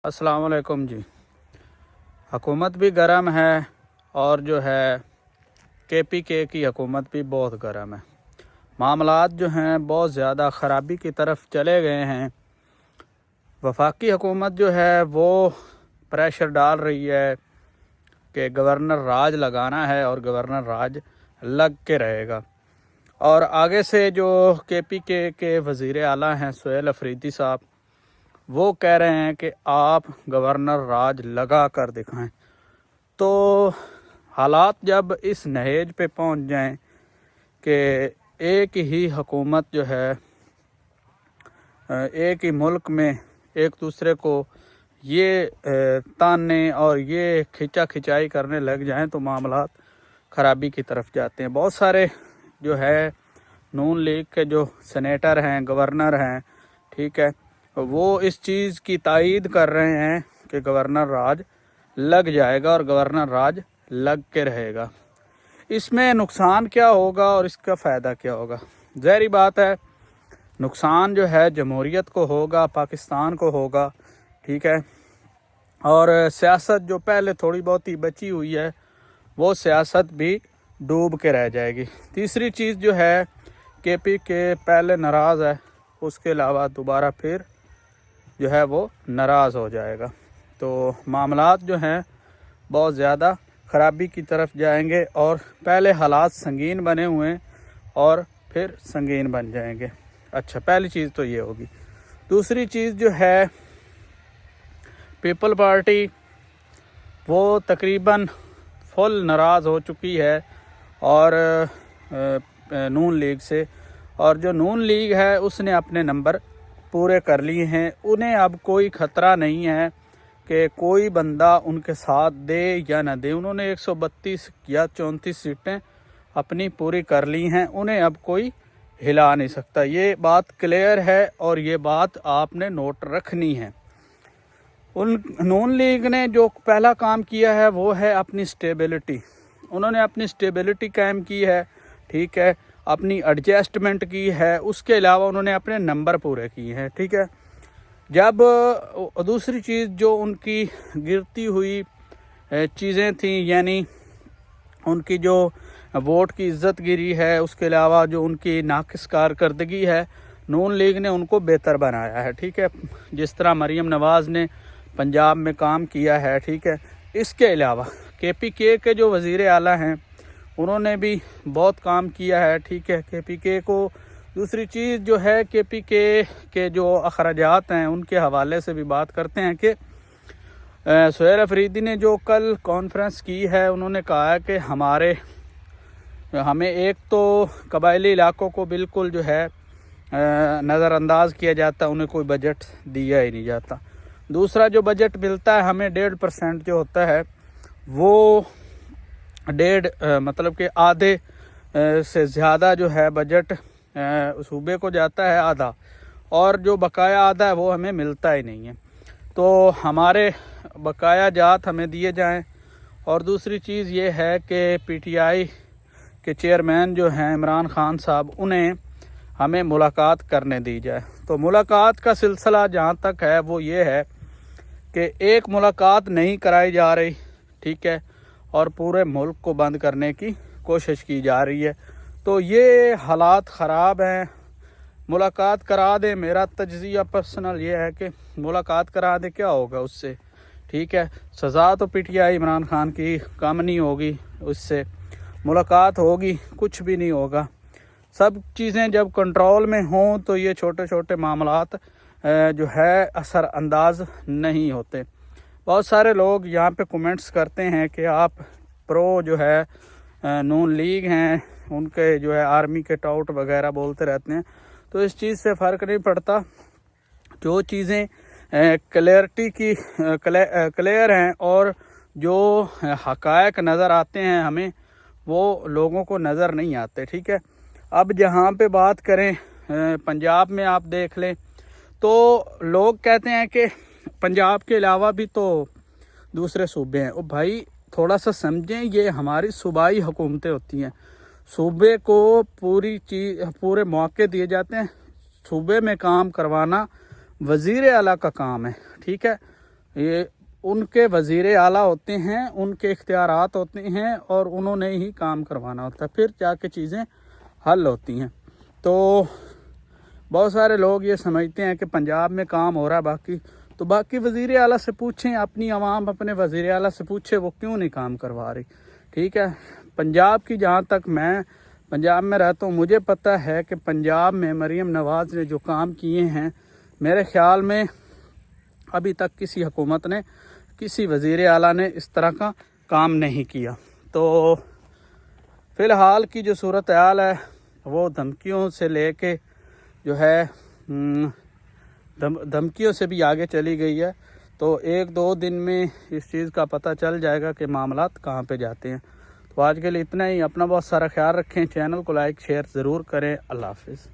अस्सलाम वालेकुम जी। हुकूमत भी गर्म है और जो है KPK की हुकूमत भी बहुत गर्म है। मामलात जो हैं बहुत ज़्यादा ख़राबी की तरफ चले गए हैं। वफाकी हुकूमत जो है वो प्रेशर डाल रही है कि गवर्नर राज लगाना है और गवर्नर राज लग के रहेगा। और आगे से जो KPK के वज़ीर आला हैं सुहेल अफरीदी साहब, वो कह रहे हैं कि आप गवर्नर राज लगा कर दिखाएं। तो हालात जब इस नहेज पे पहुंच जाएं कि एक ही हुकूमत जो है एक ही मुल्क में एक दूसरे को ये तानने और ये खिंचा खिंचाई करने लग जाएं तो मामलात ख़राबी की तरफ जाते हैं। बहुत सारे जो है नून लीग के जो सेनेटर हैं, गवर्नर हैं, ठीक है, वो इस चीज़ की तायीद कर रहे हैं कि गवर्नर राज लग जाएगा और गवर्नर राज लग के रहेगा। इसमें नुकसान क्या होगा और इसका फ़ायदा क्या होगा? ज़ाहिर बात है नुकसान जो है जमहूरियत को होगा, पाकिस्तान को होगा, ठीक है, और सियासत जो पहले थोड़ी बहुत ही बची हुई है वो सियासत भी डूब के रह जाएगी। तीसरी चीज़ जो है KPK पहले नाराज़ है, उसके अलावा दोबारा फिर जो है वो नाराज़ हो जाएगा। तो मामलात जो हैं बहुत ज़्यादा ख़राबी की तरफ जाएंगे और पहले हालात संगीन बने हुए हैं और फिर संगीन बन जाएंगे। अच्छा, पहली चीज़ तो ये होगी। दूसरी चीज़ जो है पीपल पार्टी वो तकरीबन फुल नाराज़ हो चुकी है और नून लीग से, और जो नून लीग है उसने अपने नंबर पूरे कर लिए हैं। उन्हें अब कोई ख़तरा नहीं है कि कोई बंदा उनके साथ दे या ना दे। उन्होंने 132 या 34 सीटें अपनी पूरी कर ली हैं, उन्हें अब कोई हिला नहीं सकता। ये बात क्लियर है और ये बात आपने नोट रखनी है। उन नून लीग ने जो पहला काम किया है वो है अपनी स्टेबिलिटी। उन्होंने अपनी स्टेबिलिटी कायम की है, ठीक है, अपनी एडजस्टमेंट की है, उसके अलावा उन्होंने अपने नंबर पूरे किए हैं, ठीक है। जब दूसरी चीज़ जो उनकी गिरती हुई चीज़ें थी, यानी उनकी जो वोट की इज़्ज़त गिरी है, उसके अलावा जो उनकी नाक़िस कारकर्दगी है, नून लीग ने उनको बेहतर बनाया है, ठीक है। जिस तरह मरीम नवाज़ ने पंजाब में काम किया है, ठीक है। इसके अलावा KPK के जो वज़ीर आला हैं उन्होंने भी बहुत काम किया है, ठीक है। KPK को दूसरी चीज़ जो है KPK के जो अखराजात हैं उनके हवाले से भी बात करते हैं कि सुहेल अफरीदी ने जो कल कॉन्फ्रेंस की है उन्होंने कहा है कि हमें एक तो कबायली इलाकों को बिल्कुल जो है नज़रअंदाज किया जाता, उन्हें कोई बजट दिया ही नहीं जाता। दूसरा जो बजट मिलता है हमें 1.5% जो होता है वो मतलब कि आधे से ज़्यादा जो है बजट सूबे को जाता है आधा, और जो बकाया आधा है वो हमें मिलता ही नहीं है। तो हमारे बकाया जात हमें दिए जाएं। और दूसरी चीज़ ये है कि PTI के चेयरमैन जो हैं इमरान खान साहब, उन्हें हमें मुलाकात करने दी जाए। तो मुलाकात का सिलसिला जहाँ तक है वो ये है कि एक मुलाकात नहीं कराई जा रही, ठीक है, और पूरे मुल्क को बंद करने की कोशिश की जा रही है। तो ये हालात ख़राब हैं। मुलाकात करा दे, मेरा तज्ज़िया पर्सनल ये है कि मुलाकात करा दे, क्या होगा उससे, ठीक है। सज़ा तो PTI इमरान खान की कम नहीं होगी, उससे मुलाकात होगी कुछ भी नहीं होगा। सब चीज़ें जब कंट्रोल में हों तो ये छोटे छोटे मामलात जो है असर अंदाज नहीं होते। बहुत सारे लोग यहाँ पे कमेंट्स करते हैं कि आप प्रो जो है नून लीग हैं, उनके जो है आर्मी के टाउट वगैरह बोलते रहते हैं। तो इस चीज़ से फ़र्क नहीं पड़ता। जो चीज़ें क्लियरिटी की क्लियर हैं और जो हक़ायक़ नज़र आते हैं हमें, वो लोगों को नज़र नहीं आते, ठीक है। अब जहाँ पे बात करें पंजाब में आप देख लें तो लोग कहते हैं कि पंजाब के अलावा भी तो दूसरे सूबे हैं। ओ भाई थोड़ा सा समझें, ये हमारी सूबाई हुकूमतें होती हैं। सूबे को पूरे मौके दिए जाते हैं। सूबे में काम करवाना वज़ीर आला का काम है, ठीक है। یہ ان کے وزیر اعلیٰ ہوتے ہیں، ان کے اختیارات ہوتے ہیں اور انہوں نے ہی کام کروانا ہوتا ہے، پھر جا کے چیزیں حل ہوتی ہیں۔ تو بہت سارے لوگ یہ سمجھتے ہیں کہ پنجاب میں کام ہو رہا ہے، باقی وزیر اعلیٰ سے پوچھیں، اپنی عوام اپنے وزیر اعلیٰ سے پوچھے وہ کیوں نہیں کام کروا رہی، ٹھیک ہے۔ پنجاب کی جہاں تک میں پنجاب میں رہتا ہوں، مجھے پتہ ہے کہ پنجاب میں مریم نواز نے جو کام کیے ہیں، میرے خیال میں ابھی تک کسی حکومت نے، کسی وزیر اعلیٰ نے اس طرح کا کام نہیں کیا۔ تو فی الحال کی جو صورتحال ہے وہ دھمکیوں سے لے کے جو ہے دھمکیوں سے بھی آگے چلی گئی ہے۔ تو 1-2 دن میں اس چیز کا پتہ چل جائے گا کہ معاملات کہاں پہ جاتے ہیں۔ تو آج کے لیے اتنا ہی، اپنا بہت سارا خیال رکھیں، چینل کو لائک شیئر ضرور کریں۔ اللہ حافظ۔